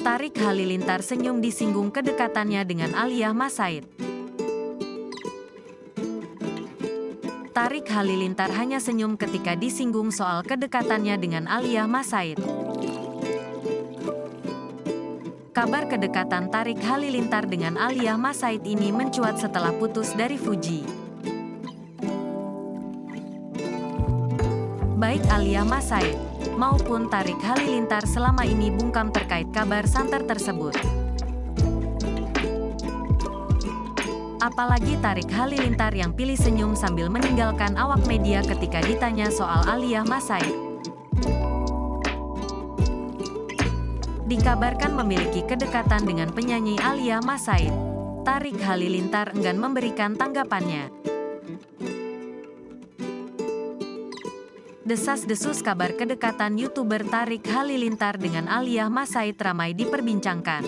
Tarik Halilintar senyum disinggung kedekatannya dengan Alia Mas Said. Tarik Halilintar hanya senyum ketika disinggung soal kedekatannya dengan Alia Mas Said. Kabar kedekatan Tarik Halilintar dengan Alia Mas Said ini mencuat setelah putus dari Fuji. Baik Alia Mas Said maupun Tarik Halilintar selama ini bungkam terkait kabar santer tersebut. Apalagi Tarik Halilintar yang pilih senyum sambil meninggalkan awak media ketika ditanya soal Alia Mas Said. Dikabarkan memiliki kedekatan dengan penyanyi Alia Mas Said. Tarik Halilintar enggan memberikan tanggapannya. Desas-desus kabar kedekatan YouTuber Tarik Halilintar dengan Alia Mas Said ramai diperbincangkan.